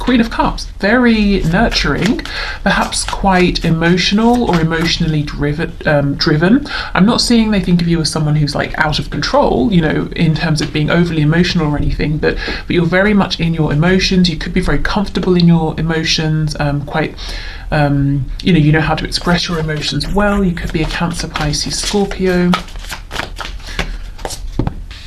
Queen of Cups, very nurturing, perhaps quite emotional or emotionally driven. I'm not seeing they think of you as someone who's like out of control, you know, in terms of being overly emotional or anything, but you're very much in your emotions. You could be very comfortable in your emotions, quite you know how to express your emotions well. You could be a Cancer, Pisces, Scorpio.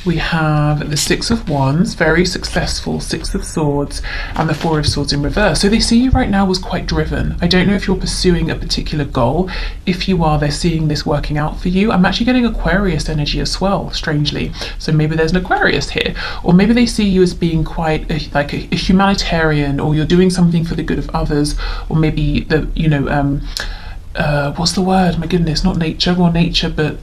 We have the Six of Wands, very successful, Six of Swords, and the Four of Swords in reverse. So they see you right now as quite driven. I don't know if you're pursuing a particular goal. If you are, they're seeing this working out for you. I'm actually getting Aquarius energy as well, strangely. So maybe there's an Aquarius here. Or maybe they see you as being quite like a humanitarian, or you're doing something for the good of others, or maybe the, you know, what's the word? My goodness, not nature, but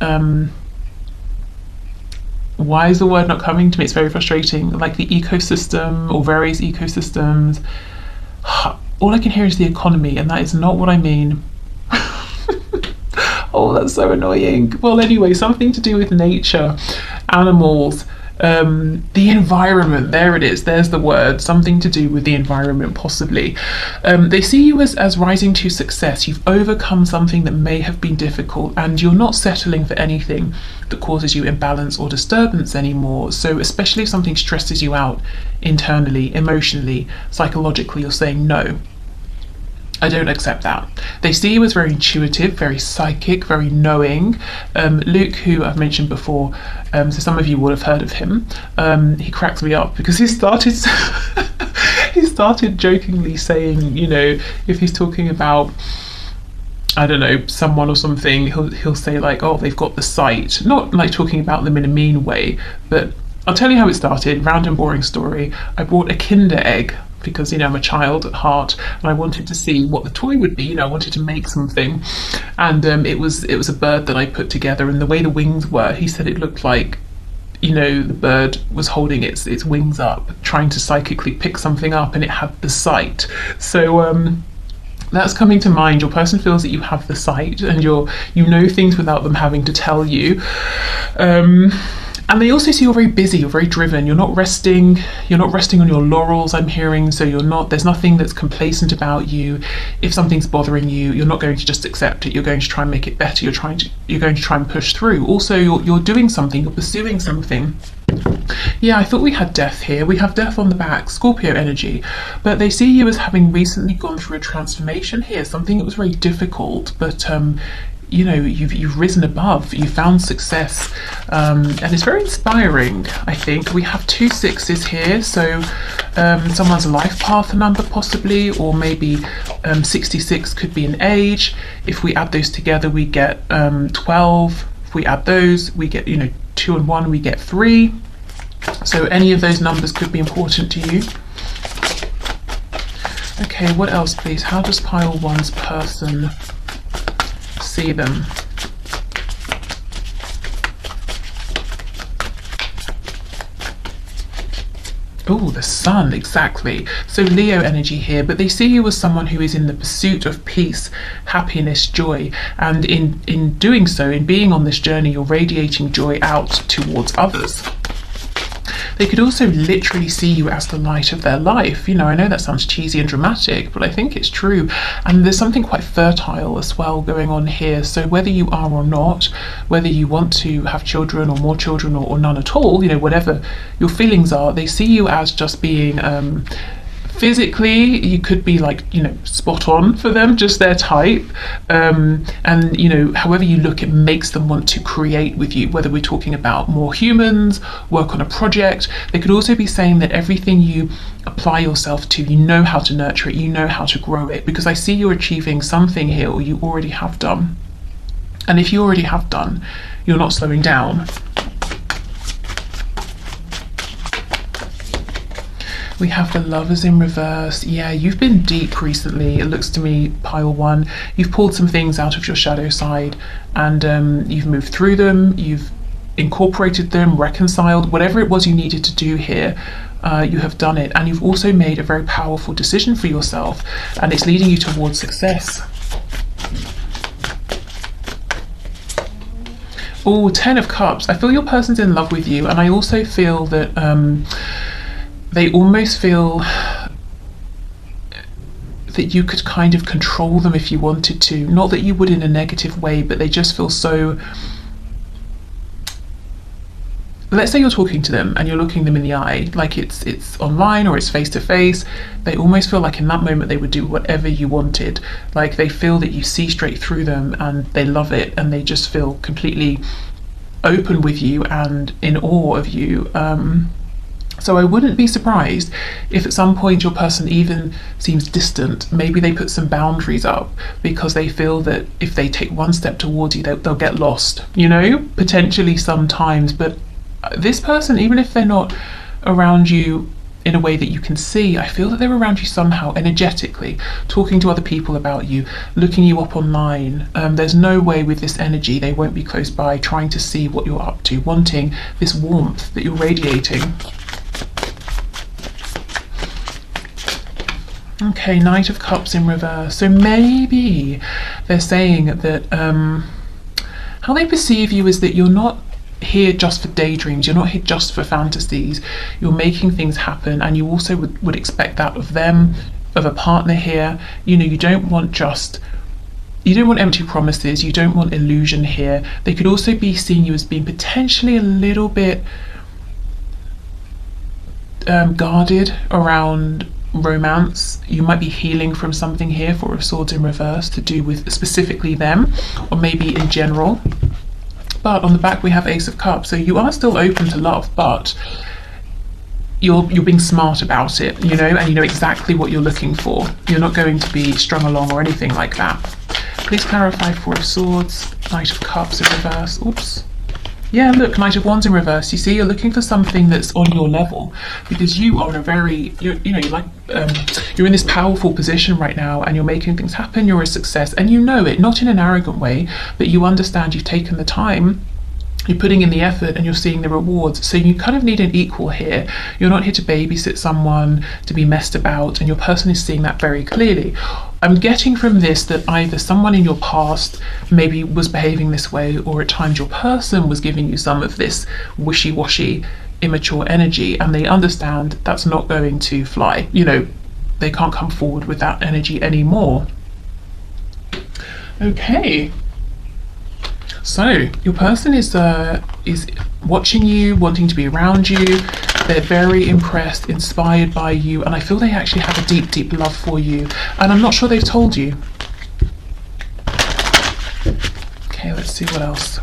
why is the word not coming to me? It's very frustrating. Like the ecosystem or various ecosystems. All I can hear is the economy, and that is not what I mean. Oh, that's so annoying. Well, anyway, something to do with nature, animals, the environment. There it is. There's the word. Something to do with the environment, possibly. They see you as rising to success. You've overcome something that may have been difficult, and you're not settling for anything that causes you imbalance or disturbance anymore. So especially if something stresses you out internally, emotionally, psychologically, you're saying no, I don't accept that. They see you as very intuitive, very psychic, very knowing. Luke, who I've mentioned before, so some of you will have heard of him, he cracks me up because he started he started jokingly saying, you know, if he's talking about, I don't know, someone or something, he'll say like, oh, they've got the sight. Not like talking about them in a mean way, but I'll tell you how it started. Round and boring story. I bought a Kinder egg because, you know, I'm a child at heart, and I wanted to see what the toy would be. You know, I wanted to make something, and it was a bird that I put together, and the way the wings were, he said it looked like, you know, the bird was holding its wings up, trying to psychically pick something up, and it had the sight. So that's coming to mind. Your person feels that you have the sight, and you know things without them having to tell you. And they also see you're very busy, you're very driven, you're not resting on your laurels, I'm hearing. So there's nothing that's complacent about you. If something's bothering you, you're not going to just accept it, you're going to try and make it better, you're going to try and push through. Also, you're doing something, you're pursuing something. Yeah, I thought we had death here. We have death on the back, Scorpio energy. But they see you as having recently gone through a transformation here, something that was very difficult, but you know, you've risen above, you found success, and it's very inspiring. I think we have 2 6s here, so someone's life path number possibly, or maybe 66 could be an age. If we add those together, we get 12. If we add those, we get, you know, 2 and 1, we get 3. So any of those numbers could be important to you. Okay, what else, please? How does pile 1's person see them? Oh, the sun, exactly. So Leo energy here, but they see you as someone who is in the pursuit of peace, happiness, joy, and in doing so, in being on this journey, you're radiating joy out towards others. They could also literally see you as the light of their life. You know, I know that sounds cheesy and dramatic, but I think it's true. And there's something quite fertile as well going on here. So whether you are or not, whether you want to have children or more children or none at all, you know, whatever your feelings are, they see you as just being physically, you could be like, you know, spot on for them, just their type, and you know, however you look, it makes them want to create with you, whether we're talking about more humans, work on a project. They could also be saying that everything you apply yourself to, you know how to nurture it, you know how to grow it, because I see you're achieving something here, or you already have done. And if you already have done, you're not slowing down. We have the Lovers in reverse. Yeah, you've been deep recently, it looks to me, pile 1. You've pulled some things out of your shadow side, and you've moved through them, you've incorporated them, reconciled, whatever it was you needed to do here, you have done it. And you've also made a very powerful decision for yourself, and it's leading you towards success. Oh, 10 of Cups. I feel your person's in love with you, and I also feel that they almost feel that you could kind of control them if you wanted to. Not that you would in a negative way, but they just feel so... Let's say you're talking to them and you're looking them in the eye, like it's online or it's face to face. They almost feel like in that moment they would do whatever you wanted. Like they feel that you see straight through them and they love it, and they just feel completely open with you and in awe of you. So I wouldn't be surprised if at some point your person even seems distant. Maybe they put some boundaries up because they feel that if they take one step towards you, they'll get lost, potentially sometimes. But this person, even if they're not around you in a way that you can see, I feel that they're around you somehow energetically, talking to other people about you, looking you up online. There's no way with this energy they won't be close by, trying to see what you're up to, wanting this warmth that you're radiating. Okay, Knight of Cups in reverse. So maybe they're saying that how they perceive you is that you're not here just for daydreams, you're not here just for fantasies, you're making things happen, and you also would expect that of them, of a partner here. You don't want empty promises, you don't want illusion here. They could also be seeing you as being potentially a little bit guarded around romance. You might be healing from something here, for a Swords in reverse, to do with specifically them, or maybe in general. But on the back we have Ace of Cups, so you are still open to love, but you're being smart about it, and you know exactly what you're looking for. You're not going to be strung along or anything like that. Please clarify Four of Swords, Knight of Cups in reverse. Oops. Yeah, look, Knight of Wands in reverse. You see, you're looking for something that's on your level, because you are in a very, you're in this powerful position right now, and you're making things happen. You're a success, and you know it, not in an arrogant way, but you understand you've taken the time, you're putting in the effort, and you're seeing the rewards. So you kind of need an equal here. You're not here to babysit someone, to be messed about, and your person is seeing that very clearly. I'm getting from this that either someone in your past maybe was behaving this way, or at times your person was giving you some of this wishy-washy, immature energy, and they understand that's not going to fly. They can't come forward with that energy anymore. Okay. So your person is watching you, wanting to be around you. They're very impressed, inspired by you, and I feel they actually have a deep, deep love for you. And I'm not sure they've told you. Okay, let's see what else.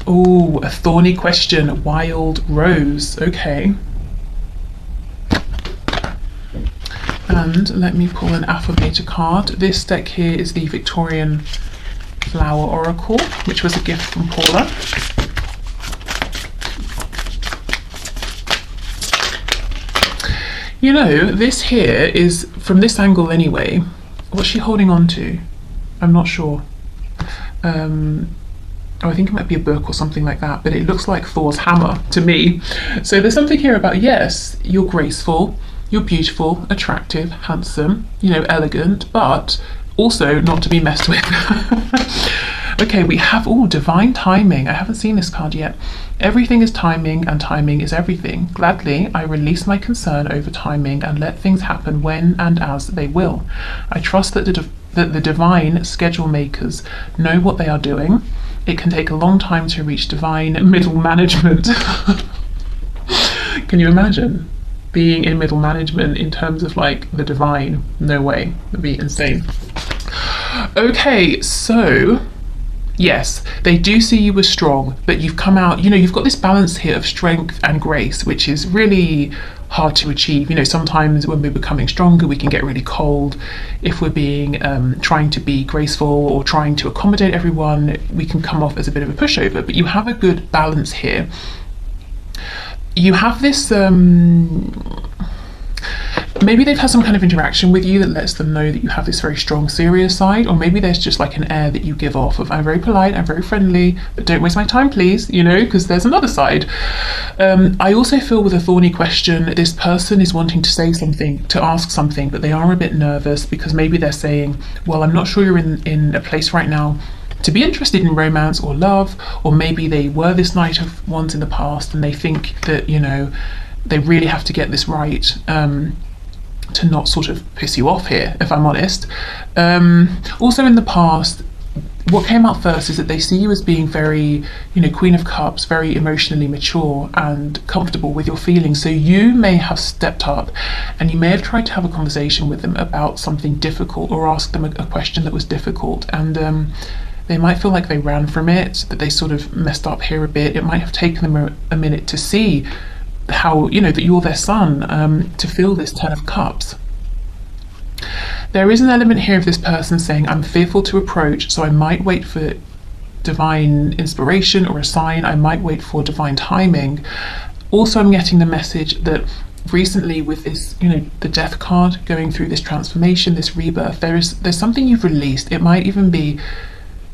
Oh, a thorny question, Wild Rose. Okay. And let me pull an affirmator card. This deck here is the Victorian Flower Oracle, which was a gift from Paula. This here is, from this angle anyway, what's she holding on to? I'm not sure. I think it might be a book or something like that, but it looks like Thor's hammer to me. So there's something here about, yes, you're graceful, you're beautiful, attractive, handsome, elegant, but also not to be messed with. Okay, we have, divine timing. I haven't seen this card yet. Everything is timing, and timing is everything. Gladly, I release my concern over timing and let things happen when and as they will. I trust that the divine schedule makers know what they are doing. It can take a long time to reach divine middle management. Can you imagine being in middle management in terms of like the divine? No way, that'd be insane. Okay, so yes, they do see you as strong, but you've come out, you've got this balance here of strength and grace, which is really hard to achieve. Sometimes when we're becoming stronger, we can get really cold. If we're being trying to be graceful or trying to accommodate everyone, we can come off as a bit of a pushover, but you have a good balance here. You have this maybe they've had some kind of interaction with you that lets them know that you have this very strong, serious side, or maybe there's just like an air that you give off of, I'm very polite, I'm very friendly, but don't waste my time, please, you know, because there's another side. I also feel with a thorny question, this person is wanting to say something, to ask something, but they are a bit nervous because maybe they're saying, well, I'm not sure you're in a place right now to be interested in romance or love, or maybe they were this Knight of Wands in the past and they think that, you know, they really have to get this right, to not sort of piss you off here, if I'm honest. Also in the past, what came out first is that they see you as being very, you know, Queen of Cups, very emotionally mature and comfortable with your feelings. So you may have stepped up and you may have tried to have a conversation with them about something difficult, or ask them a question that was difficult, and they might feel like they ran from it, that they sort of messed up here a bit. It might have taken them a minute to see how, you know, that you're their son, to feel this Ten of Cups. There is an element here of this person saying, I'm fearful to approach, so I might wait for divine inspiration or a sign, I might wait for divine timing. Also, I'm getting the message that recently with this, you know, the Death card, going through this transformation, this rebirth, there's something you've released. It might even be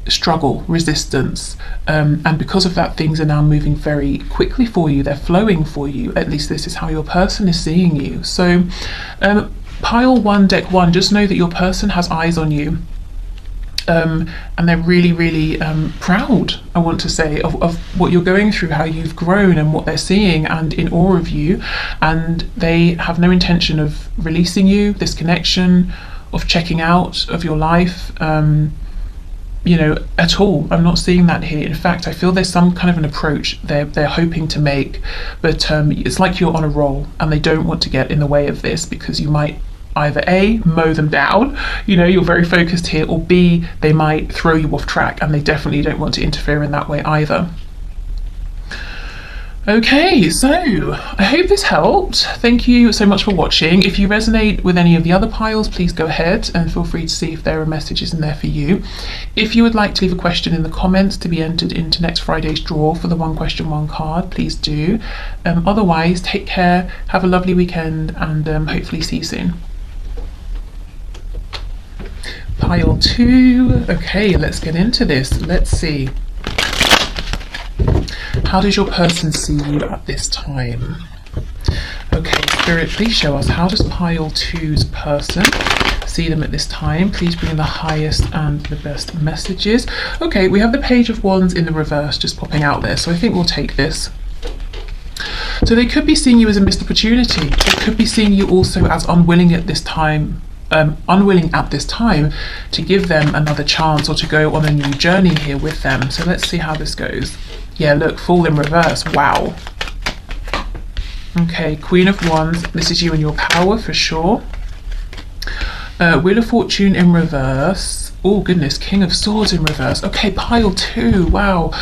struggle, resistance, and because of that, things are now moving very quickly for you. They're flowing for you. At least this is how your person is seeing you. So pile 1, deck 1, just know that your person has eyes on you, and they're really, really proud, I want to say, of what you're going through, how you've grown and what they're seeing, and in awe of you, and they have no intention of releasing you, this connection, of checking out of your life, you know, at all. I'm not seeing that here. In fact, I feel there's some kind of an approach they're hoping to make, but it's like you're on a roll and they don't want to get in the way of this, because you might either A, mow them down, you know, you're very focused here, or B, they might throw you off track, and they definitely don't want to interfere in that way either. Okay, so I hope this helped. Thank you so much for watching. If you resonate with any of the other piles, please go ahead and feel free to see if there are messages in there for you. If you would like to leave a question in the comments to be entered into next Friday's draw for the One Question One card, please do. Otherwise, take care, have a lovely weekend, and hopefully see you soon. Pile 2. Okay, let's get into this. Let's see. How does your person see you at this time? Okay, Spirit, please show us, how does pile 2's person see them at this time? Please bring the highest and the best messages. Okay, we have the Page of Wands in the reverse just popping out there, so I think we'll take this. So they could be seeing you as a missed opportunity. They could be seeing you also as unwilling at this time, to give them another chance, or to go on a new journey here with them. So let's see how this goes. Yeah, look, Fool in reverse. Wow. Okay, Queen of Wands. This is you and your power for sure. Wheel of Fortune in reverse. Oh goodness, King of Swords in reverse. Okay, pile 2. Wow.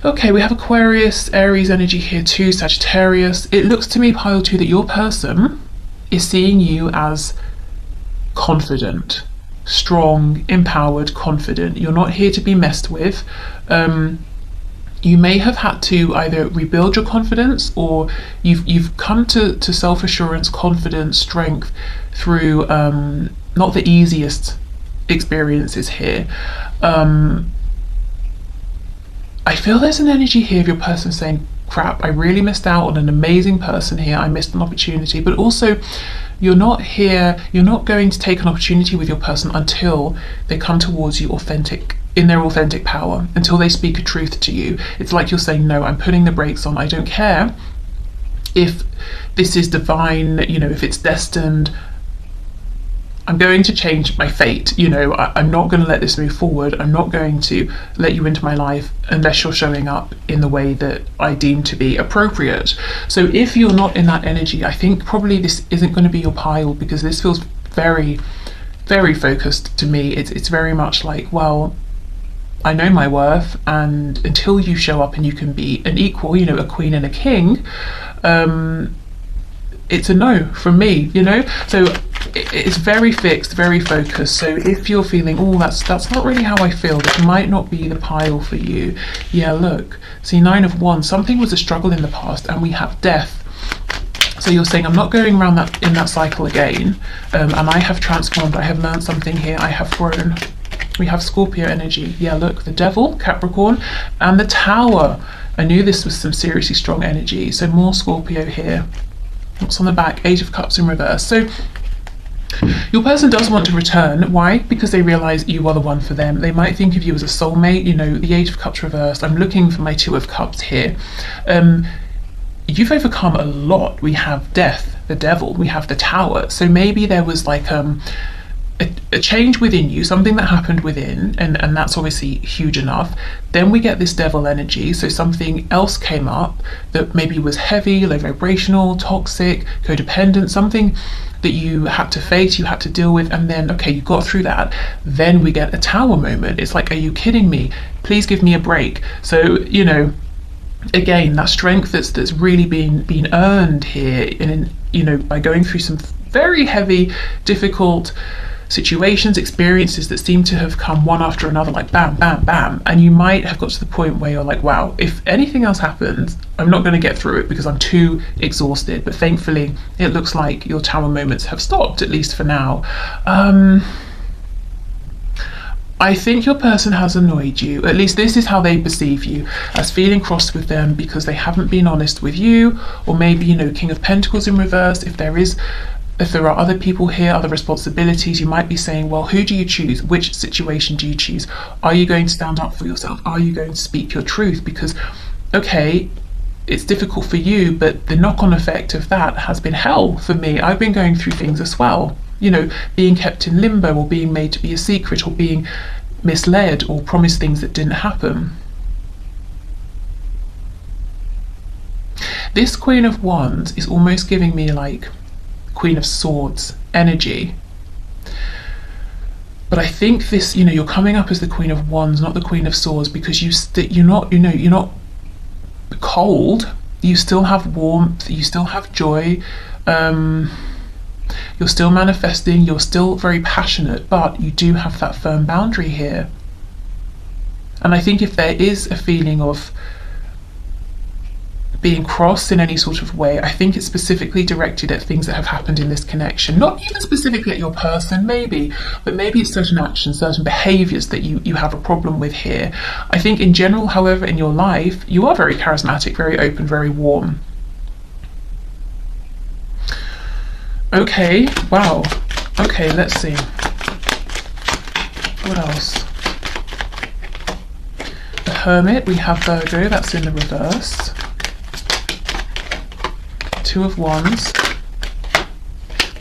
Okay, we have Aquarius, Aries energy here too, Sagittarius. It looks to me, pile 2, that your person is seeing you as confident, strong, empowered, confident. You're not here to be messed with. You may have had to either rebuild your confidence, or you've come to self-assurance, confidence, strength through not the easiest experiences here. I feel there's an energy here of your person saying, crap, I really missed out on an amazing person here, I missed an opportunity. But also, you're not going to take an opportunity with your person until they come towards you in their authentic power, until they speak a truth to you. It's like you're saying, no, I'm putting the brakes on. I don't care if this is divine, you know, if it's destined. I'm going to change my fate, you know, I'm not going to let this move forward. I'm not going to let you into my life unless you're showing up in the way that I deem to be appropriate. So if you're not in that energy, I think probably this isn't going to be your pile, because this feels very, very focused to me. It's very much like, well, I know my worth, and until you show up and you can be an equal, you know, a queen and a king, it's a no from me, you know. So it's very fixed, very focused. So if you're feeling, oh, that's not really how I feel, this might not be the pile for you. Yeah, look, see, 9 of Wands, something was a struggle in the past, and we have death. So you're saying, I'm not going around that in that cycle again, and I have transformed, I have learned something here, I have grown. We have Scorpio energy. Yeah, look, the Devil, Capricorn, and the Tower. I knew this was some seriously strong energy. So more Scorpio here. What's on the back? Eight of Cups in reverse. So your person does want to return. Why? Because they realise you are the one for them. They might think of you as a soulmate. You know, the Eight of Cups reversed. I'm looking for my Two of Cups here. You've overcome a lot. We have Death, the Devil, we have the Tower. So maybe there was like a change within you, something that happened within, and that's obviously huge enough. Then we get this Devil energy, so something else came up that maybe was heavy, low vibrational, toxic, codependent, something that you had to face, you had to deal with, and then, okay, you got through that. Then we get a Tower moment. It's like, are you kidding me? Please give me a break. So, you know, again, that strength that's really been earned here, and you know, by going through some very heavy, difficult situations, experiences that seem to have come one after another, like bam, bam, bam, and you might have got to the point where you're like, wow, if anything else happens, I'm not going to get through it because I'm too exhausted. But thankfully, it looks like your Tower moments have stopped, at least for now. I think your person has annoyed you. At least this is how they perceive you, as feeling cross with them because they haven't been honest with you, or maybe, you know, King of Pentacles in reverse. If there are other people here, other responsibilities, you might be saying, well, who do you choose? Which situation do you choose? Are you going to stand up for yourself? Are you going to speak your truth? Because, okay, it's difficult for you, but the knock-on effect of that has been hell for me. I've been going through things as well. You know, being kept in limbo, or being made to be a secret, or being misled, or promised things that didn't happen. This Queen of Wands is almost giving me like Queen of Swords energy. But I think this, you know, you're coming up as the Queen of Wands, not the Queen of Swords, because you're not cold. You still have warmth. You still have joy. You're still manifesting, you're still very passionate, but you do have that firm boundary here. And I think if there is a feeling of being crossed in any sort of way, I think it's specifically directed at things that have happened in this connection. Not even specifically at your person, maybe, but maybe it's certain actions, certain behaviours that you have a problem with here. I think in general, however, in your life, you are very charismatic, very open, very warm. Okay, wow. Okay, let's see. What else? The Hermit, we have Virgo, that's in the reverse. Two of Wands.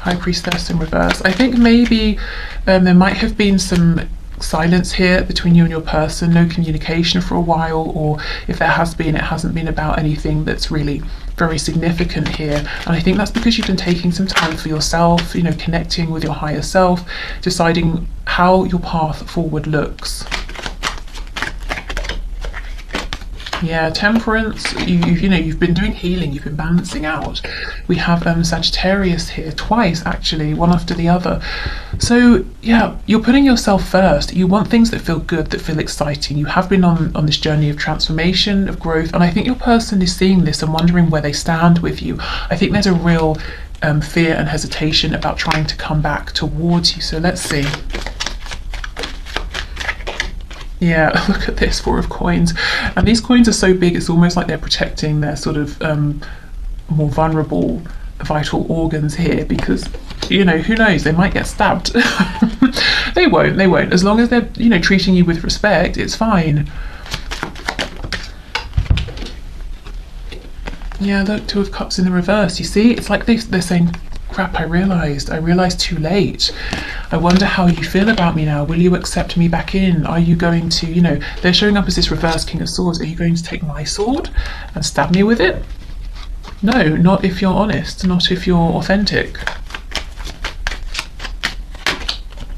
High Priestess in reverse. I think maybe there might have been some silence here between you and your person, no communication for a while, or if there has been, it hasn't been about anything that's really very significant here. And I think that's because you've been taking some time for yourself, you know, connecting with your higher self, deciding how your path forward looks. Yeah, Temperance, you've been doing healing, you've been balancing out. We have Sagittarius here, twice actually, one after the other. So yeah, you're putting yourself first. You want things that feel good, that feel exciting. You have been on this journey of transformation, of growth, and I think your person is seeing this and wondering where they stand with you. I think there's a real fear and hesitation about trying to come back towards you. So let's see. Yeah, look at this, Four of Coins. And these coins are so big, it's almost like they're protecting their sort of more vulnerable vital organs here, because, you know, who knows, they might get stabbed. They won't. As long as they're, you know, treating you with respect, it's fine. Yeah, look, Two of Cups in the reverse. You see, it's like they're saying, crap, I realised too late. I wonder how you feel about me now. Will you accept me back in? Are you going to, you know, they're showing up as this reverse King of Swords. Are you going to take my sword and stab me with it? No, not if you're honest, not if you're authentic.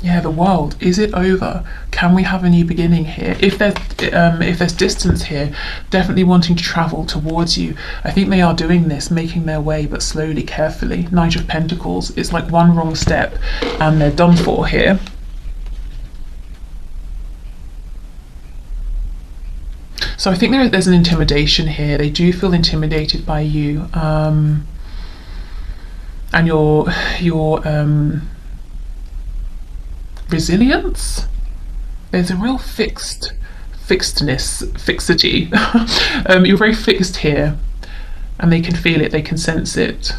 Yeah, the World. Is it over? Can we have a new beginning here? If there's distance here, definitely wanting to travel towards you. I think they are doing this, making their way, but slowly, carefully. Knight of Pentacles. It's like one wrong step and they're done for here. So I think there's an intimidation here. They do feel intimidated by you. and your resilience. There's a real fixity. You're very fixed here, and they can feel it, they can sense it,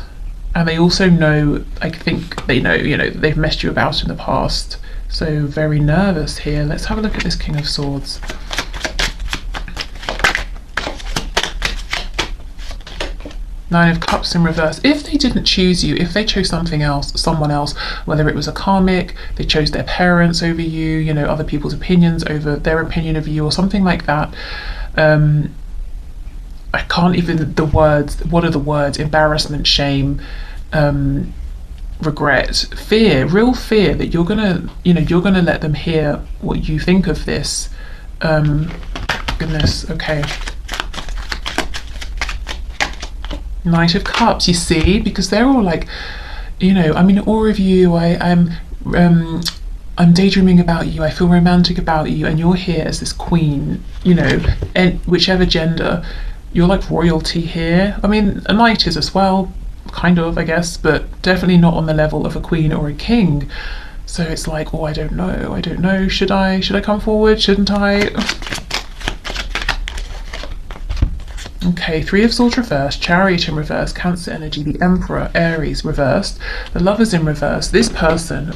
and they also know, I think they know, they've messed you about in the past. So very nervous here. Let's have a look at this King of Swords. Nine of Cups in reverse. If they didn't choose you, if they chose something else, someone else, whether it was a karmic, they chose their parents over you, other people's opinions over their opinion of you, or something like that. I can't even, the words, what are the words? Embarrassment, shame, regret, fear, real fear that you're gonna let them hear what you think of this. Goodness, okay. Knight of Cups, you see, because they're all like, I'm in awe of you, I'm daydreaming about you, I feel romantic about you, and you're here as this queen, and whichever gender, you're like royalty here. I mean, a knight is as well, kind of, I guess, but definitely not on the level of a queen or a king. So it's like, oh, I don't know, should I come forward, shouldn't I? Okay, Three of Swords reversed, Chariot in reverse, Cancer energy, the Emperor, Aries reversed, the Lovers in reverse. This person,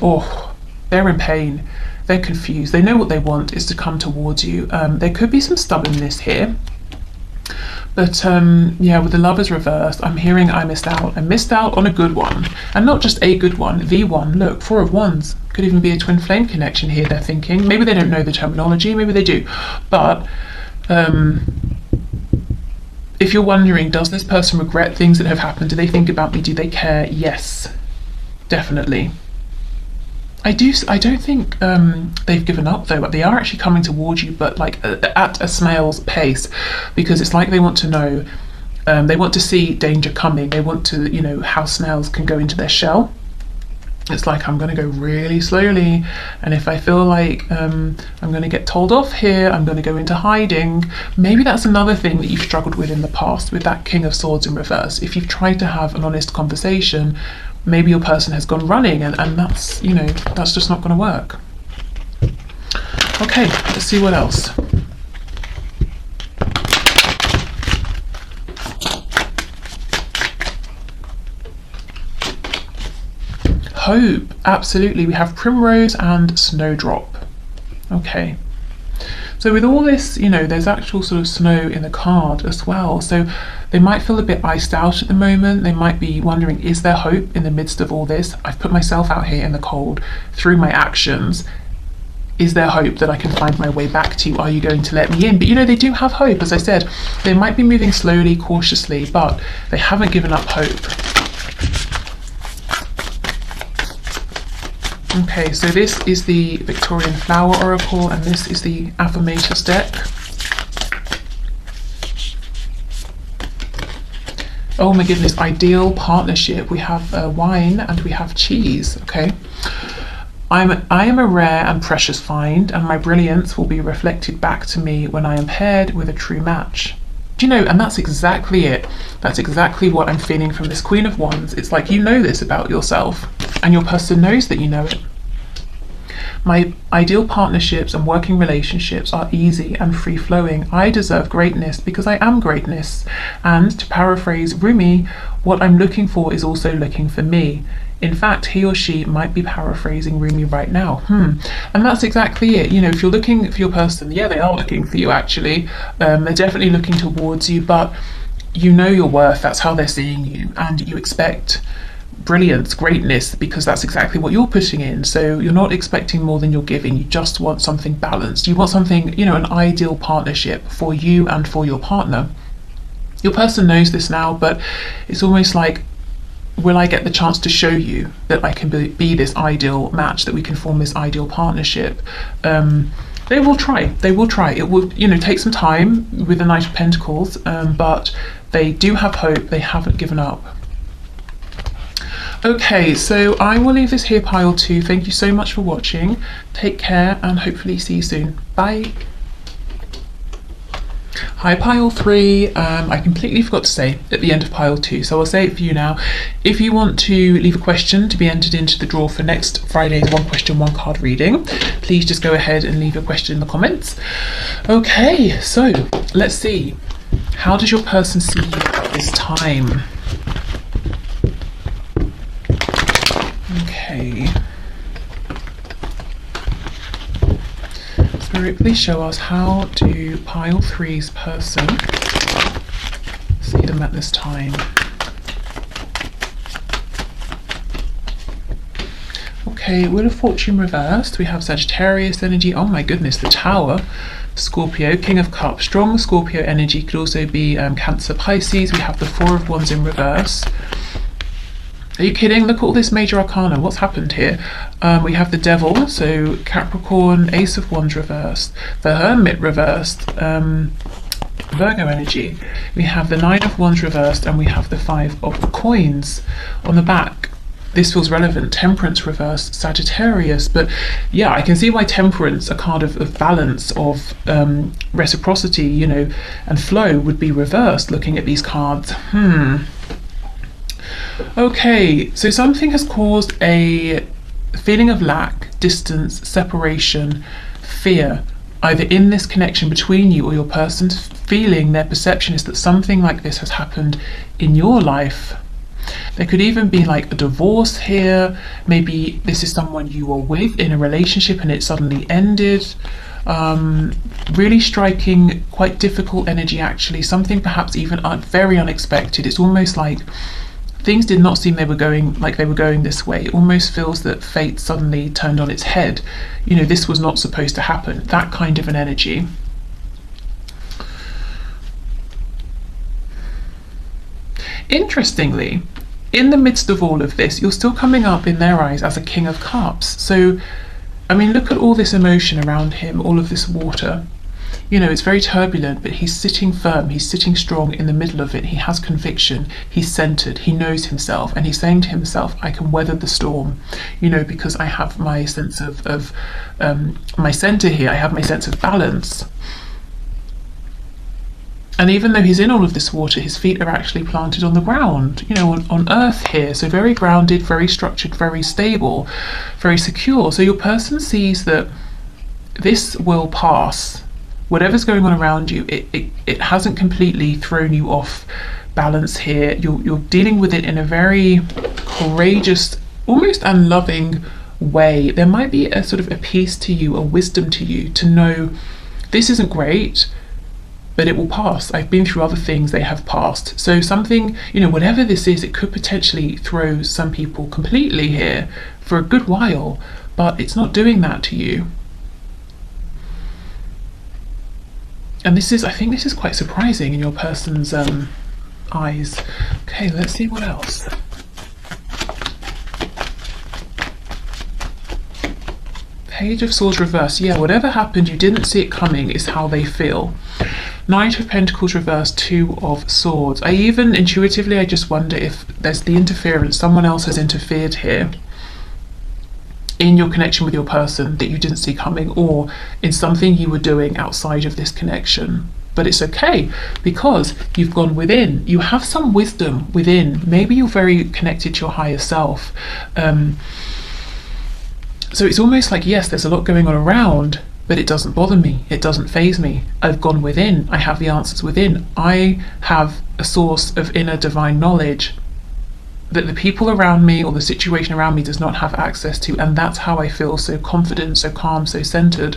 they're in pain, they're confused, they know what they want is to come towards you. There could be some stubbornness here, but yeah, with the Lovers reversed, I'm hearing I missed out. I missed out on a good one, and not just a good one, the one. Look, Four of Wands, could even be a twin flame connection here, they're thinking. Maybe they don't know the terminology, maybe they do, but if you're wondering, does this person regret things that have happened? Do they think about me? Do they care? Yes, definitely. I don't think they've given up though, but they are actually coming towards you, but like at a snail's pace, because it's like they want to know, they want to see danger coming. They want to, how snails can go into their shell. It's like, I'm going to go really slowly, and if I feel like I'm going to get told off here, I'm going to go into hiding. Maybe that's another thing that you've struggled with in the past, with that King of Swords in reverse. If you've tried to have an honest conversation, maybe your person has gone running, and that's, that's just not going to work. Okay, let's see what else. Hope, absolutely. We have Primrose and Snowdrop. Okay, so with all this, there's actual sort of snow in the card as well, so they might feel a bit iced out at the moment. They might be wondering, is there hope in the midst of all this? I've put myself out here in the cold through my actions. Is there hope that I can find my way back to you? Are you going to let me in? But they do have hope. As I said, they might be moving slowly, cautiously, but they haven't given up hope. Okay, so this is the Victorian Flower Oracle, and this is the Affirmations deck. Oh my goodness, ideal partnership. We have wine and we have cheese, okay. I am a rare and precious find, and my brilliance will be reflected back to me when I am paired with a true match. Do and that's exactly it. That's exactly what I'm feeling from this Queen of Wands. It's like, this about yourself, and your person knows that you know it. My ideal partnerships and working relationships are easy and free-flowing. I deserve greatness because I am greatness. And to paraphrase Rumi, what I'm looking for is also looking for me. In fact, he or she might be paraphrasing Rumi right now. And that's exactly it. If you're looking for your person, yeah, they are looking for you actually. They're definitely looking towards you, but you know your worth. That's how they're seeing you, and you expect brilliance, greatness, because that's exactly what you're putting in. So you're not expecting more than you're giving. You just want something balanced. You want something, an ideal partnership for you and for your partner. Your person knows this now, but it's almost like, will I get the chance to show you that I can be this ideal match, that we can form this ideal partnership? They will try. It will, take some time with the Knight of Pentacles, but they do have hope. They haven't given up. Okay, so I will leave this here, pile 2. Thank you so much for watching. Take care, and hopefully see you soon. Bye. Hi, pile 3. I completely forgot to say at the end of pile 2, so I'll say it for you now. If you want to leave a question to be entered into the draw for next Friday's one question, one card reading, please just go ahead and leave your question in the comments. Okay, so let's see. How does your person see you at this time? Okay. Spirit, please show us, how do pile 3's person see them at this time? Okay, Wheel of Fortune reversed. We have Sagittarius energy. Oh my goodness, the Tower. Scorpio, King of Cups. Strong Scorpio energy. Could also be Cancer, Pisces. We have the Four of Wands in reverse. Are you kidding? Look at all this major arcana. What's happened here? We have the Devil, so Capricorn, Ace of Wands reversed, the Hermit reversed, Virgo energy. We have the Nine of Wands reversed, and we have the Five of Coins on the back. This feels relevant. Temperance reversed, Sagittarius. But yeah, I can see why Temperance, a card of balance, of reciprocity, you know, and flow, would be reversed looking at these cards. Okay, so something has caused a feeling of lack, distance, separation, fear, either in this connection between you or your person's feeling. Their perception is that something like this has happened in your life. There could even be like a divorce here. Maybe this is someone you were with in a relationship and it suddenly ended. Really striking, quite difficult energy actually. Something perhaps even very unexpected. It's almost like things did not seem they were going this way. It almost feels that fate suddenly turned on its head. You know, this was not supposed to happen. That kind of an energy. Interestingly, in the midst of all of this, you're still coming up in their eyes as a King of Cups. So, I mean, look at all this emotion around him, all of this water. You know, it's very turbulent, but he's sitting firm, he's sitting strong in the middle of it. He has conviction, he's centered, he knows himself, and he's saying to himself, I can weather the storm, you know, because I have my sense of my center here, I have my sense of balance. And even though he's in all of this water, his feet are actually planted on the ground, you know, on earth here. So very grounded, very structured, very stable, very secure. So your person sees that this will pass. Whatever's going on around you, it hasn't completely thrown you off balance here. You're dealing with it in a very courageous, almost unloving way. There might be a sort of a peace to you, a wisdom to you, to know this isn't great, but it will pass. I've been through other things, they have passed. So something, you know, whatever this is, it could potentially throw some people completely here for a good while, but it's not doing that to you. And this is, I think this is quite surprising in your person's eyes. Okay, let's see what else. Page of Swords reversed. Yeah, whatever happened, you didn't see it coming, is how they feel. Knight of Pentacles reversed, Two of Swords. I even intuitively, I just wonder if there's the interference, someone else has interfered here in your connection with your person that you didn't see coming, or in something you were doing outside of this connection. But it's okay, because you've gone within. You have some wisdom within. Maybe you're very connected to your higher self. So it's almost like, yes, there's a lot going on around, but it doesn't bother me. It doesn't faze me. I've gone within. I have the answers within. I have a source of inner divine knowledge that the people around me or the situation around me does not have access to, and that's how I feel so confident, so calm, so centered.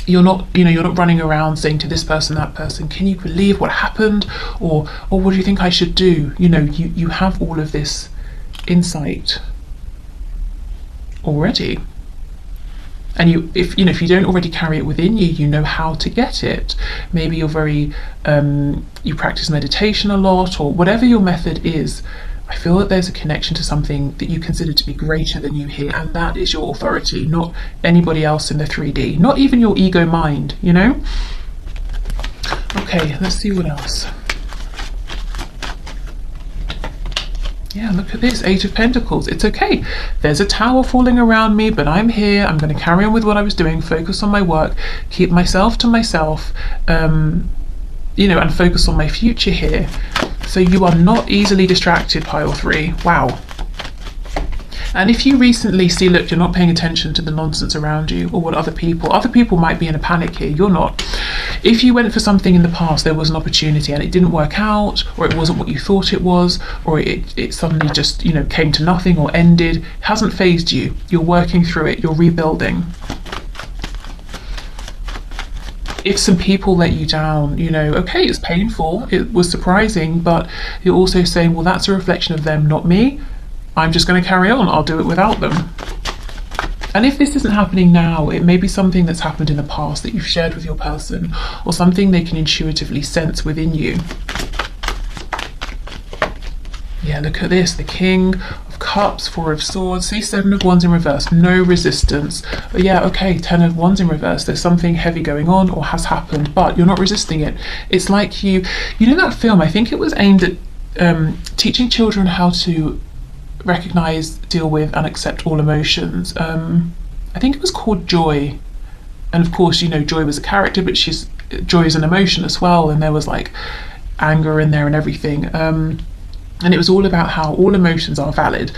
You're not, you know, you're not running around saying to this person, that person, can you believe what happened, or what do you think I should do? You know, you have all of this insight already, and if you don't already carry it within you, you know how to get it. Maybe you're very you practice meditation a lot, or whatever your method is. I feel that there's a connection to something that you consider to be greater than you here, and that is your authority, not anybody else in the 3D, not even your ego mind, you know. Okay, let's see what else. Yeah, look at this, Eight of Pentacles. It's okay. There's a tower falling around me, but I'm here. I'm going to carry on with what I was doing, focus on my work, keep myself to myself, and focus on my future here. So you are not easily distracted, pile 3. Wow. And if you recently see, look, you're not paying attention to the nonsense around you or what other people might be in a panic here, you're not. If you went for something in the past, there was an opportunity and it didn't work out, or it wasn't what you thought it was, or it suddenly just, came to nothing or ended, it hasn't phased you. You're working through it, you're rebuilding. If some people let you down, okay, it's painful, it was surprising, but you're also saying, well, that's a reflection of them, not me. I'm just going to carry on. I'll do it without them. And if this isn't happening now, it may be something that's happened in the past that you've shared with your person, or something they can intuitively sense within you. Yeah, look at this. The King of Cups, Four of Swords, see, Seven of Wands in reverse. No resistance. But yeah, okay, Ten of Wands in reverse. There's something heavy going on or has happened, but you're not resisting it. It's like you know that film, I think it was aimed at teaching children how to recognize, deal with, and accept all emotions. I think it was called Joy, and of course, Joy was a character, but Joy is an emotion as well, and there was like anger in there and everything, and it was all about how all emotions are valid.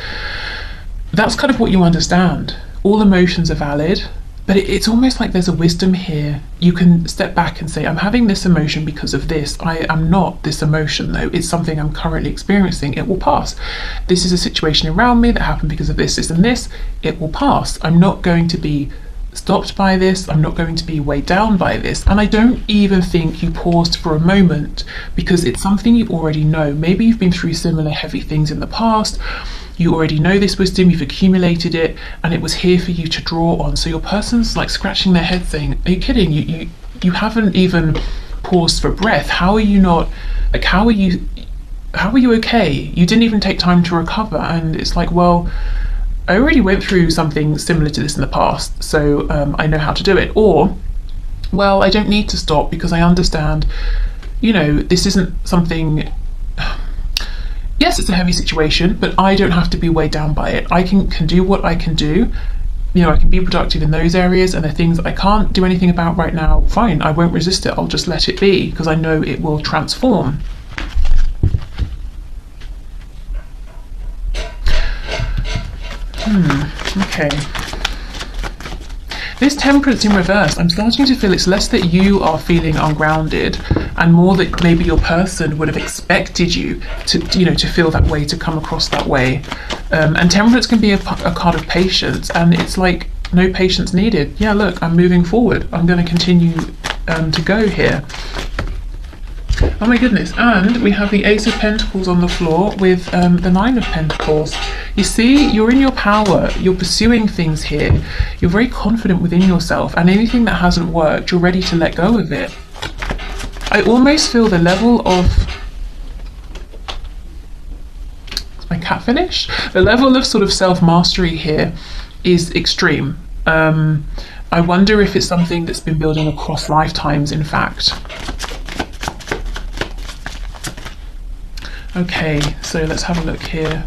That's kind of what you understand. All emotions are valid, but it's almost like there's a wisdom here. You can step back and say, I'm having this emotion because of this. I am not this emotion though. It's something I'm currently experiencing. It will pass. This is a situation around me that happened because of this, and this. It will pass. I'm not going to be stopped by this. I'm not going to be weighed down by this. And I don't even think you paused for a moment, because it's something you already know. Maybe you've been through similar heavy things in the past. You already know this wisdom, you've accumulated it, and it was here for you to draw on. So your person's like scratching their head saying, are you kidding? You haven't even paused for breath. How are you not, like, how are you okay? You didn't even take time to recover. And it's like, well, I already went through something similar to this in the past, so I know how to do it. Or, well, I don't need to stop because I understand, this isn't something. Yes, it's a heavy situation, but I don't have to be weighed down by it. I can do what I can do. I can be productive in those areas, and the things I can't do anything about right now, fine, I won't resist it. I'll just let it be, because I know it will transform. Okay. This Temperance in reverse, I'm starting to feel it's less that you are feeling ungrounded and more that maybe your person would have expected you to feel that way, to come across that way. And Temperance can be a card of patience, and it's like, no patience needed. Yeah, look, I'm moving forward. I'm going to continue to go here. Oh my goodness, and we have the Ace of Pentacles on the floor with the Nine of Pentacles. You see, you're in your power, you're pursuing things here, you're very confident within yourself, and anything that hasn't worked, you're ready to let go of it. I almost feel the level of... Is my cat finished? The level of sort of self-mastery here is extreme. I wonder if it's something that's been building across lifetimes, in fact. Okay, so let's have a look here.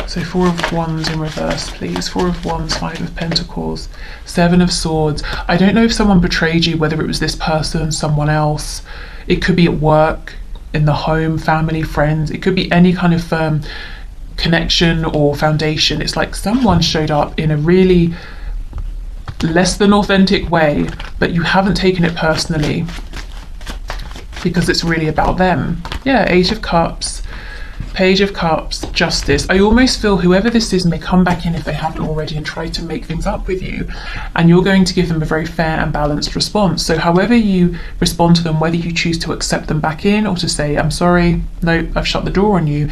So Four of Wands in reverse, please. Four of Wands, Five of Pentacles, Seven of Swords. I don't know if someone betrayed you, whether it was this person, someone else. It could be at work, in the home, family, friends. It could be any kind of connection or foundation. It's like someone showed up in a really less than authentic way, but you haven't taken it personally, because it's really about them. Yeah, Eight of Cups, Page of Cups, Justice. I almost feel whoever this is may come back in if they haven't already and try to make things up with you, and you're going to give them a very fair and balanced response. So however you respond to them, whether you choose to accept them back in or to say, I'm sorry, no, I've shut the door on you,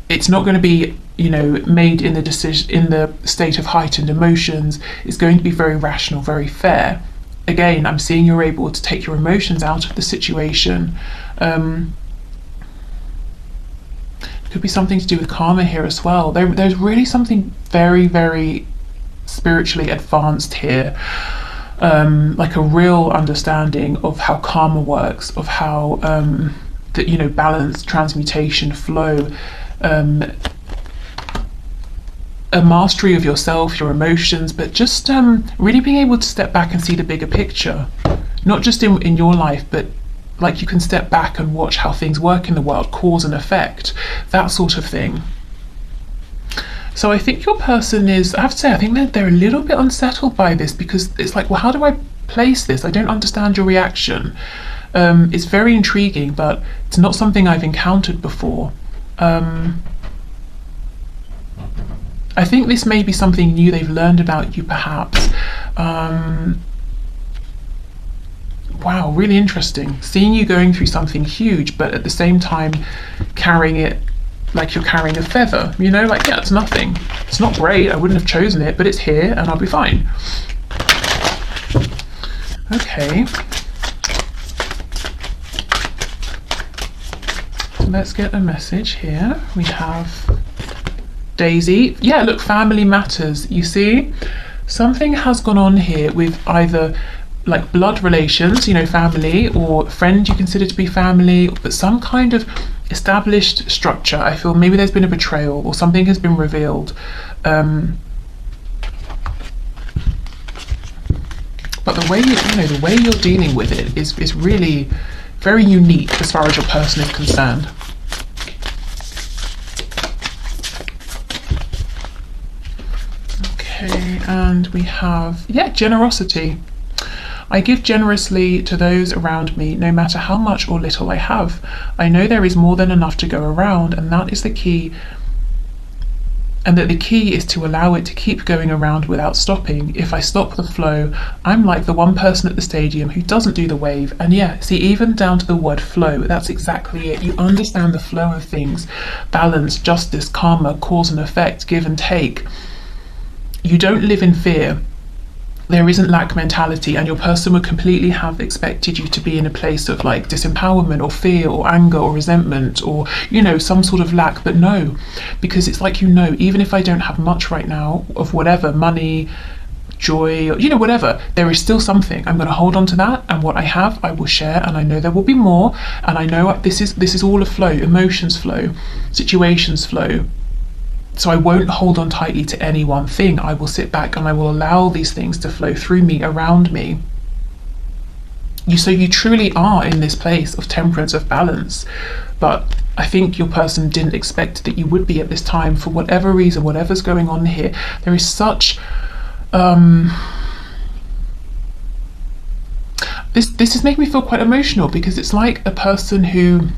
it's not going to be, made in the state of heightened emotions. It's going to be very rational, very fair. Again, I'm seeing you're able to take your emotions out of the situation. Could be something to do with karma here as well. There's really something very, very spiritually advanced here. Like a real understanding of how karma works, of how balance, transmutation, flow, a mastery of yourself, your emotions, but just really being able to step back and see the bigger picture, not just in your life, but like you can step back and watch how things work in the world, cause and effect, that sort of thing. So I think your person is, I have to say, I think that they're a little bit unsettled by this, because it's like, well, how do I place this? I don't understand your reaction. It's very intriguing, but it's not something I've encountered before. I think this may be something new they've learned about you, perhaps. Wow, really interesting. Seeing you going through something huge, but at the same time carrying it like you're carrying a feather, you know, like, yeah, it's nothing. It's not great, I wouldn't have chosen it, but it's here and I'll be fine. Okay. So let's get a message here. We have Daisy. Yeah, look, family matters. You see, something has gone on here with either like blood relations, you know, family, or friend you consider to be family, but some kind of established structure. I feel maybe there's been a betrayal or something has been revealed. But the way the way you're dealing with it is really very unique as far as your person is concerned. Okay, and we have, yeah, generosity. I give generously to those around me, no matter how much or little I have. I know there is more than enough to go around, and that is the key. And that the key is to allow it to keep going around without stopping. If I stop the flow, I'm like the one person at the stadium who doesn't do the wave. And yeah, see, even down to the word flow, that's exactly it. You understand the flow of things, balance, justice, karma, cause and effect, give and take. You don't live in fear. There isn't lack mentality, and your person would completely have expected you to be in a place of like disempowerment or fear or anger or resentment or, you know, some sort of lack. But no, because it's like, you know, even if I don't have much right now of whatever, money, joy, or, you know, whatever, there is still something. I'm going to hold on to that, and what I have I will share, and I know there will be more, and I know this is all a flow. Emotions flow, situations flow. So I won't hold on tightly to any one thing. I will sit back and I will allow these things to flow through me, around me. So you truly are in this place of temperance, of balance. But I think your person didn't expect that you would be at this time for whatever reason, whatever's going on here. There is such this is making me feel quite emotional, because it's like a person who,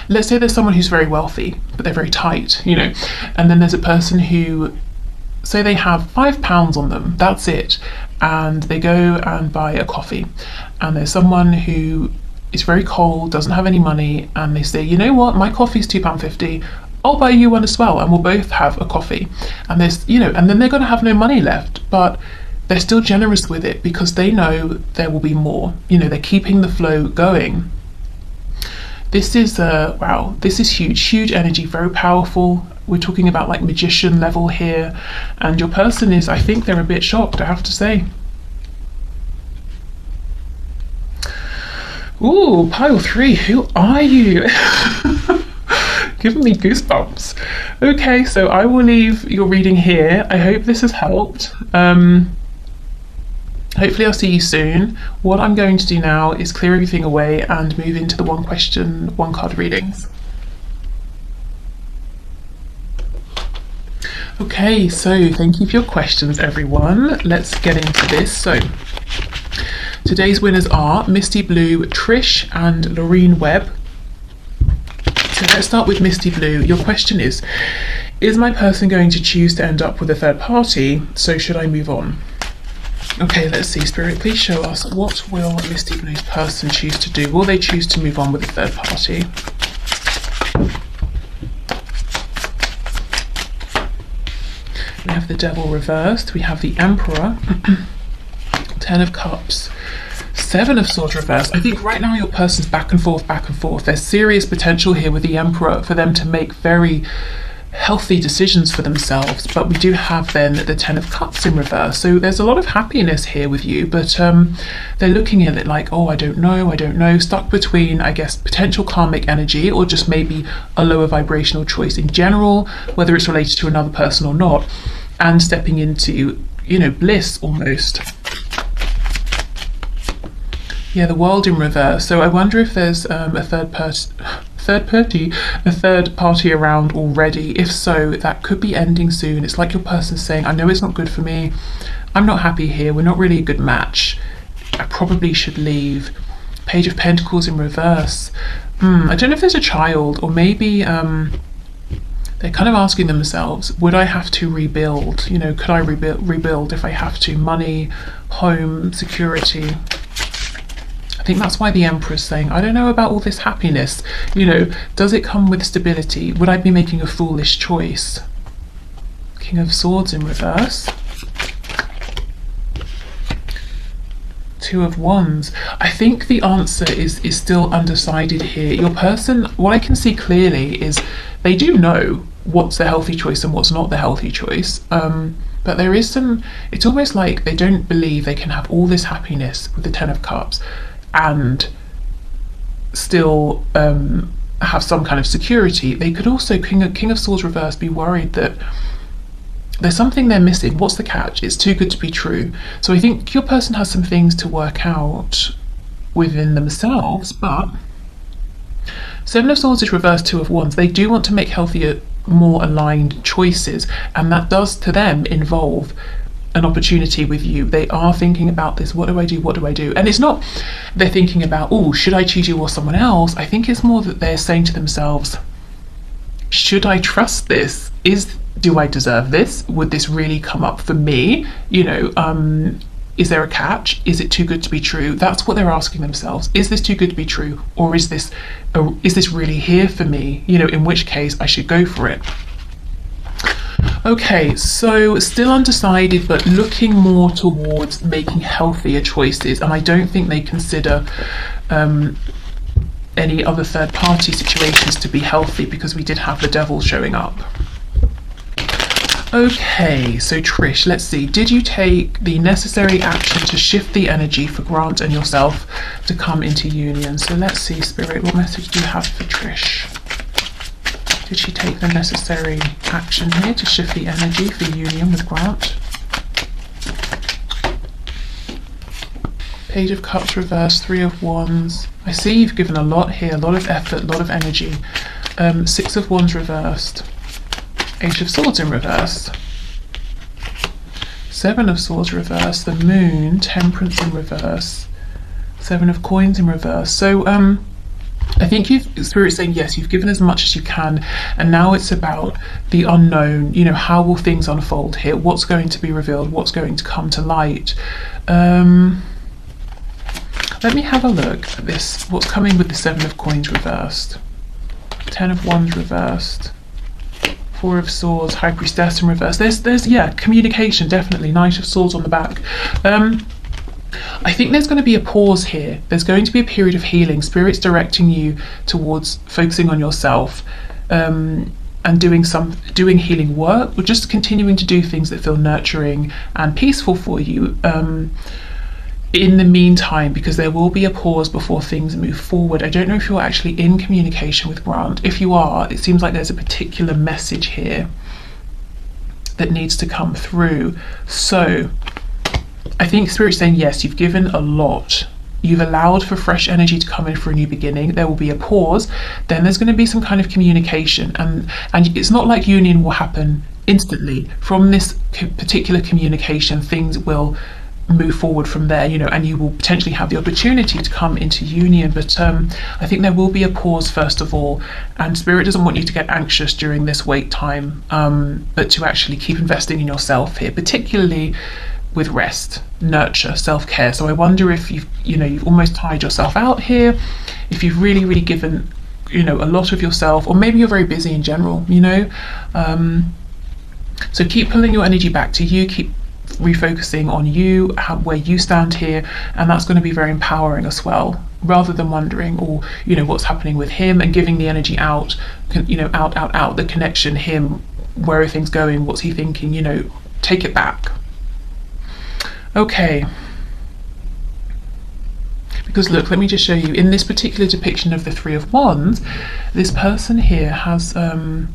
let's say there's someone who's very wealthy, but they're very tight, you know, and then there's a person who, say they have £5 on them, that's it, and they go and buy a coffee, and there's someone who is very cold, doesn't have any money, and they say, you know what, my coffee's £2.50, I'll buy you one as well, and we'll both have a coffee. And there's, you know, and then they're going to have no money left, but they're still generous with it because they know there will be more, you know, they're keeping the flow going. This is wow, this is huge energy, very powerful. We're talking about like magician level here, and your person is, I think they're a bit shocked, I have to say. Ooh, pile 3, who are you? Giving me goosebumps. Okay, so I will leave your reading here. I hope this has helped. Hopefully I'll see you soon. What I'm going to do now is clear everything away and move into the one question, one card readings. Okay, so thank you for your questions, everyone. Let's get into this. So today's winners are Misty Blue, Trish and Loreen Webb. So let's start with Misty Blue. Your question is my person going to choose to end up with a third party? So should I move on? Okay, let's see. Spirit, please show us, what will Misty Blue's person choose to do? Will they choose to move on with a third party? We have the Devil reversed. We have the Emperor. 10 of Cups. 7 of Swords reversed. I think right now your person's back and forth. There's serious potential here with the Emperor for them to make very healthy decisions for themselves. But we do have then the Ten of Cups in reverse, so there's a lot of happiness here with you, but they're looking at it like, oh, I don't know, stuck between, I guess, potential karmic energy or just maybe a lower vibrational choice in general, whether it's related to another person or not, and stepping into, you know, bliss almost. Yeah, the World in reverse. So I wonder if there's a third party around already. If so, that could be ending soon. It's like your person's saying, I know it's not good for me. I'm not happy here. We're not really a good match. I probably should leave. Page of Pentacles in reverse. I don't know if there's a child, or maybe they're kind of asking themselves, would I have to rebuild? You know, could I rebuild if I have to? Money, home, security. I think that's why the Emperor's saying, I don't know about all this happiness. You know, does it come with stability? Would I be making a foolish choice? King of Swords in reverse. Two of Wands. I think the answer is still undecided here. Your person, what I can see clearly is they do know what's the healthy choice and what's not the healthy choice. But there is some, it's almost like they don't believe they can have all this happiness with the Ten of Cups and still have some kind of security. They could also, King of Swords reverse, be worried that there's something they're missing. What's the catch? It's too good to be true. So I think your person has some things to work out within themselves, but Seven of Swords is reversed, Two of Wands. They do want to make healthier, more aligned choices, and that does to them involve an opportunity with you. They are thinking about this, what do I do, what do I do? And it's not they're thinking about, oh, should I choose you or someone else? I think it's more that they're saying to themselves, should I trust this? Do I deserve this? Would this really come up for me? You know, is there a catch? Is it too good to be true? That's what they're asking themselves. Is this too good to be true? Or is this really here for me? You know, in which case I should go for it. Okay, so still undecided, but looking more towards making healthier choices. And I don't think they consider any other third party situations to be healthy, because we did have the Devil showing up. Okay, so Trish, let's see. Did you take the necessary action to shift the energy for Grant and yourself to come into union? So let's see, Spirit, what message do you have for Trish? Did she take the necessary action here to shift the energy for union with Grant? Page of Cups reversed, Three of Wands. I see you've given a lot here, a lot of effort, a lot of energy. Six of Wands reversed. Eight of Swords in reverse. Seven of Swords reverse. The Moon, Temperance in reverse. Seven of Coins in reverse. So I think Spirit's saying, yes, you've given as much as you can, and now it's about the unknown. You know, how will things unfold here? What's going to be revealed? What's going to come to light? Let me have a look at this. What's coming with the Seven of Coins reversed? Ten of Wands reversed. Four of Swords, High Priestess in reverse. There's yeah, communication, definitely. Knight of Swords on the back. I think there's going to be a pause here. There's going to be a period of healing. Spirit's directing you towards focusing on yourself, and doing healing work, or just continuing to do things that feel nurturing and peaceful for you. In the meantime, because there will be a pause before things move forward. I don't know if you're actually in communication with Grant. If you are, it seems like there's a particular message here that needs to come through. So I think Spirit's saying, yes, you've given a lot. You've allowed for fresh energy to come in for a new beginning. There will be a pause. Then there's going to be some kind of communication. And it's not like union will happen instantly. From this particular communication, things will move forward from there, you know, and you will potentially have the opportunity to come into union. But I think there will be a pause first of all, and Spirit doesn't want you to get anxious during this wait time, but to actually keep investing in yourself here, particularly with rest, nurture, self-care. So I wonder if you've almost tired yourself out here, if you've really given, you know, a lot of yourself, or maybe you're very busy in general, you know. So keep pulling your energy back to you, keep refocusing on you, where you stand here, and that's going to be very empowering as well, rather than wondering, or you know, what's happening with him, and giving the energy out, you know, out the connection, him, where are things going, what's he thinking, you know, take it back. Okay. Because look, let me just show you, in this particular depiction of the Three of Wands, this person here has, I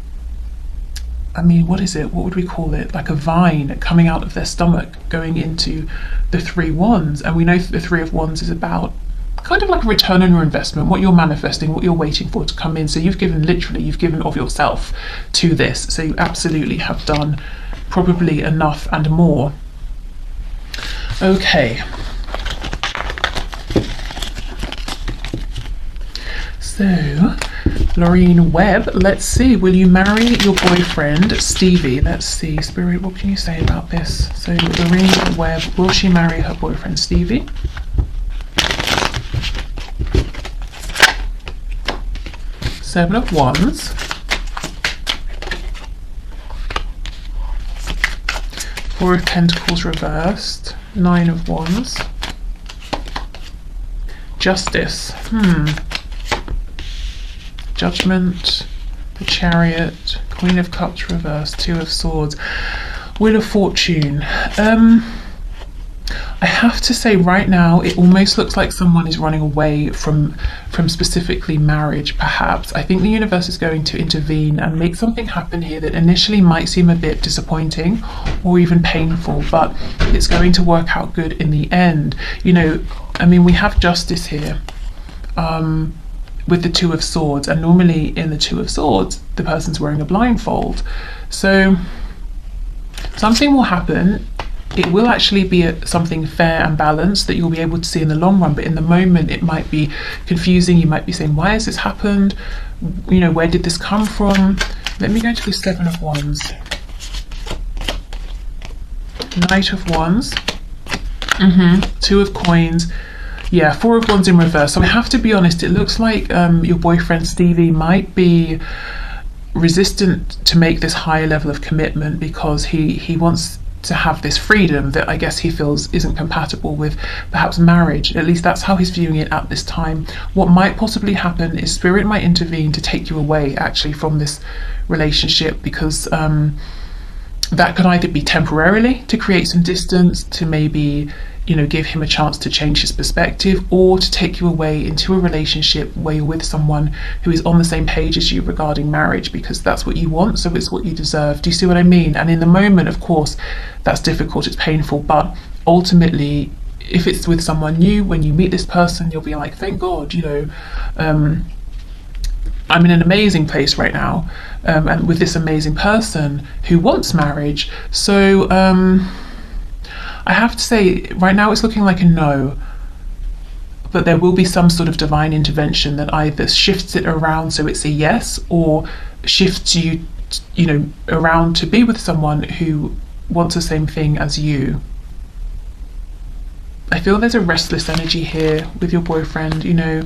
mean, what is it? What would we call it? Like a vine coming out of their stomach, going into the Three Wands. And we know that the Three of Wands is about kind of like a return on your investment, what you're manifesting, what you're waiting for to come in. So you've given, literally, you've given of yourself to this. So you absolutely have done probably enough and more. Okay. So, Lorraine Webb, let's see, will you marry your boyfriend, Stevie? Let's see, Spirit, what can you say about this? So, Lorraine Webb, will she marry her boyfriend, Stevie? Seven of Wands. Four of Pentacles reversed. Nine of Wands. Justice. Judgment, the Chariot, Queen of Cups reversed, Two of Swords, Wheel of Fortune. I have to say right now it almost looks like someone is running away from specifically marriage, perhaps. I think the universe is going to intervene and make something happen here that initially might seem a bit disappointing or even painful, but it's going to work out good in the end. You know, I mean, we have justice here. With the Two of Swords, and normally in the Two of Swords the person's wearing a blindfold, so something will happen. It will actually be something fair and balanced that you'll be able to see in the long run, but in the moment it might be confusing. You might be saying, why has this happened, you know, where did this come from? Let me go to the Seven of Wands. Knight of Wands. Two of Coins. Yeah, Four of Wands in reverse. So I have to be honest, it looks like your boyfriend Stevie might be resistant to make this higher level of commitment because he wants to have this freedom that I guess he feels isn't compatible with perhaps marriage. At least that's how he's viewing it at this time. What might possibly happen is Spirit might intervene to take you away actually from this relationship, because that could either be temporarily to create some distance, to maybe, you know, give him a chance to change his perspective, or to take you away into a relationship where you're with someone who is on the same page as you regarding marriage, because that's what you want, so it's what you deserve. Do you see what I mean? And in the moment, of course, that's difficult, it's painful, but ultimately, if it's with someone new, when you meet this person, you'll be like, thank God, you know, I'm in an amazing place right now, and with this amazing person who wants marriage. So I have to say, right now it's looking like a no, but there will be some sort of divine intervention that either shifts it around so it's a yes, or shifts you, you know, around to be with someone who wants the same thing as you. I feel there's a restless energy here with your boyfriend. You know,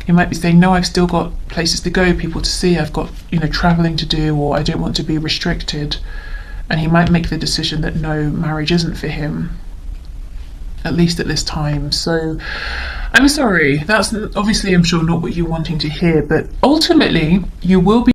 you might be saying, no, I've still got places to go, people to see, I've got, you know, traveling to do, or I don't want to be restricted. And he might make the decision that no, marriage isn't for him, at least at this time. So I'm sorry, that's obviously, I'm sure, not what you're wanting to hear, but ultimately you will be